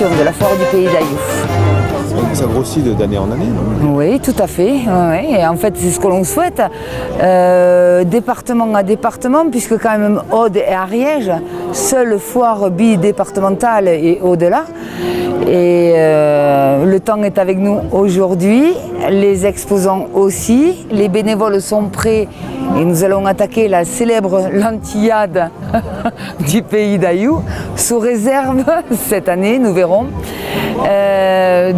édition de la foire du Pays d'Ayouf. Ça grossit d'année en année, non? Oui, tout à fait. Oui. Et en fait, c'est ce que l'on souhaite. Département à département, puisque quand même Aude et Ariège, seule foire bidépartementale et au-delà. Et le temps est avec nous aujourd'hui, les exposants aussi, les bénévoles sont prêts et nous allons attaquer la célèbre lentillade du Pays d'Ayouf, sous réserve cette année, nous verrons.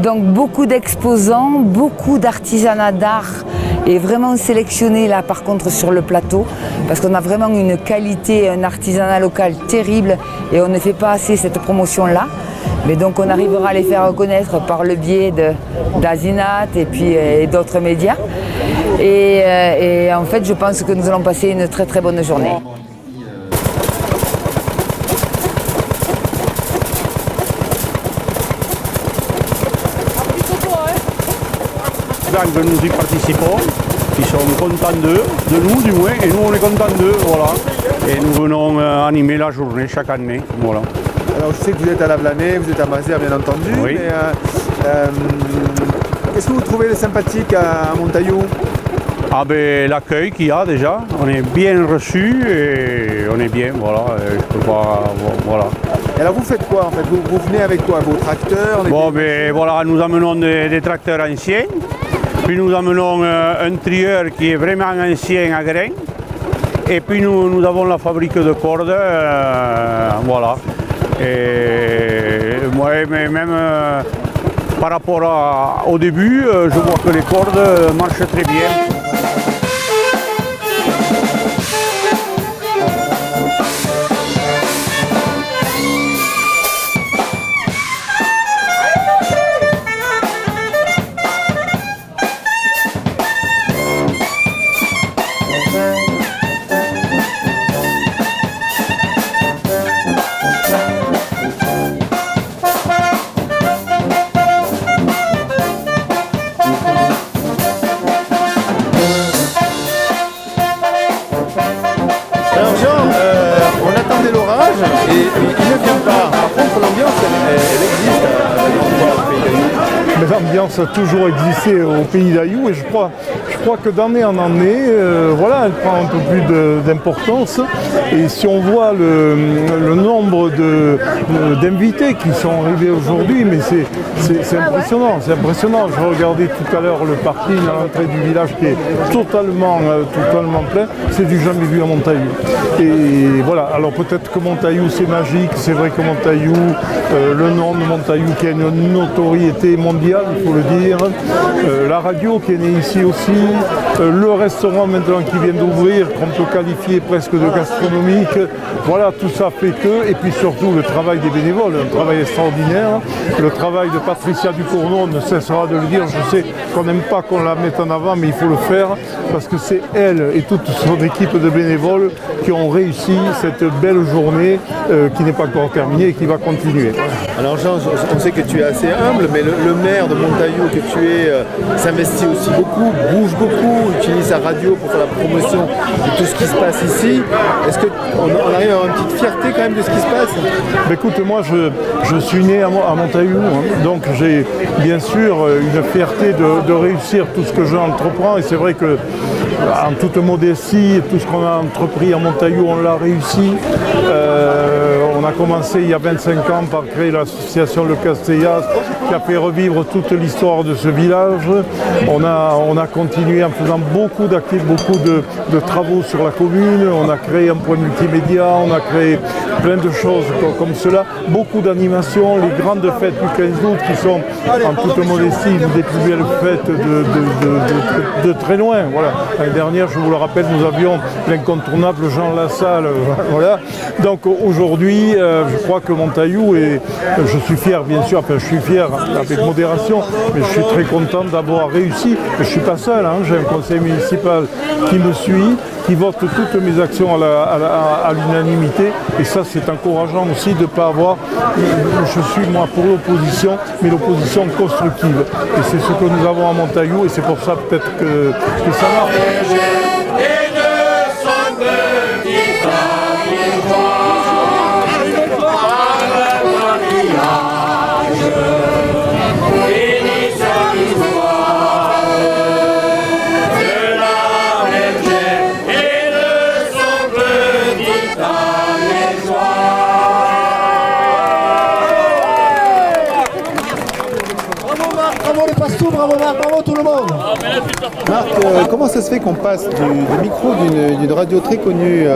Donc beaucoup d'exposants, beaucoup d'artisanat d'art et vraiment sélectionné là par contre sur le plateau parce qu'on a vraiment une qualité, un artisanat local terrible et on ne fait pas assez cette promotion là. Mais donc on arrivera à les faire reconnaître par le biais d'Azinat et puis d'autres médias. Et en fait je pense que nous allons passer une très très bonne journée. Que nous y participons, ils sont contents d'eux, de nous du moins, et nous on est contents d'eux, voilà. Et nous venons animer la journée chaque année, voilà. Alors je sais que vous êtes à La Vlanée, vous êtes à Mazères bien entendu, oui. Mais qu'est-ce que vous trouvez de sympathique à Montaillou? Ah ben l'accueil qu'il y a déjà, on est bien reçus et on est bien, voilà, je peux pas, voilà. Et alors vous faites quoi en fait? Vous venez avec quoi? Vos tracteurs? Bon ben voilà, nous amenons des tracteurs anciens. Puis nous amenons un trieur qui est vraiment ancien à grains. Et puis nous avons la fabrique de cordes, voilà. Et moi, mais même par rapport au début, je vois que les cordes marchent très bien. Et il ne vient pas. Par contre, l'ambiance, elle existe au Pays d'Ayouf. Mais l'ambiance a toujours existé au Pays d'Ayouf et je crois que d'année en année, voilà, elle prend un peu plus d'importance. Et si on voit le nombre d'invités qui sont arrivés aujourd'hui, mais c'est impressionnant, c'est impressionnant. Je regardais tout à l'heure le parking à l'entrée du village qui est totalement plein. C'est du jamais vu à Montaillou. Et voilà, alors peut-être que Montaillou c'est magique, c'est vrai que Montaillou, le nom de Montaillou qui a une notoriété mondiale, il faut le dire, la radio qui est née ici aussi, le restaurant maintenant qui vient d'ouvrir, qu'on peut qualifier presque de gastronomique, voilà, tout ça fait que, et puis surtout le travail des bénévoles, un travail extraordinaire, le travail de Patricia Ducournau ne cessera de le dire, je sais qu'on n'aime pas qu'on la mette en avant, mais il faut le faire, parce que c'est elle et toute son équipe de bénévoles qui ont réussi cette belle journée qui n'est pas encore terminée et qui va continuer. Alors Jean, on sait que tu es assez humble, mais le maire de Montaillou que tu es s'investit aussi beaucoup, bouge beaucoup, utilise sa radio pour faire la promotion de tout ce qui se passe ici. Est-ce qu'on arrive à avoir une petite fierté quand même de ce qui se passe? Écoute, moi je suis né à Montaillou, hein, donc j'ai bien sûr une fierté de réussir tout ce que j'entreprends et c'est vrai que en toute modestie, tout ce qu'on a entrepris à Montaillou, on l'a réussi. On a commencé il y a 25 ans par créer l'association Le Castellas qui a fait revivre toute l'histoire de ce village. On a continué en faisant beaucoup d'actifs, beaucoup de travaux sur la commune. On a créé un point multimédia, on a créé plein de choses comme cela. Beaucoup d'animations, les grandes fêtes du 15 août qui sont en toute modestie une des plus belles fêtes de très loin. Voilà. L'année dernière, je vous le rappelle, nous avions l'incontournable Jean Lassalle. Voilà. Donc aujourd'hui, je crois que Montaillou, et je suis fier bien sûr, enfin je suis fier avec modération, mais je suis très content d'avoir réussi. Et je ne suis pas seul, hein, j'ai un conseil municipal qui me suit, qui vote toutes mes actions à l'unanimité. Et ça, c'est encourageant aussi de ne pas avoir, je suis moi pour l'opposition, mais l'opposition constructive. Et c'est ce que nous avons à Montaillou et c'est pour ça peut-être que ça marche. bravo Marc, bravo tout le monde. Marc, comment ça se fait qu'on passe du micro d'une radio très connue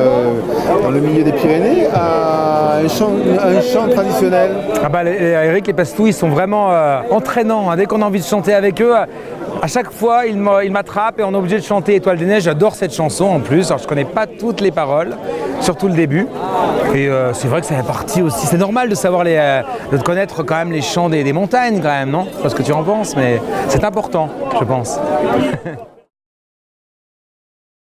dans le milieu des Pyrénées à un chant traditionnel? Eric et Pastou, ils sont vraiment entraînants. Dès qu'on a envie de chanter avec eux, à chaque fois, ils m'attrapent et on est obligé de chanter Étoile des Neiges. J'adore cette chanson en plus. Alors, je ne connais pas toutes les paroles, surtout le début. Et c'est vrai que ça fait partie aussi. C'est normal de savoir de connaître quand même les chants des montagnes quand même, non? Je sais pas ce que tu en penses, mais c'est important, je pense.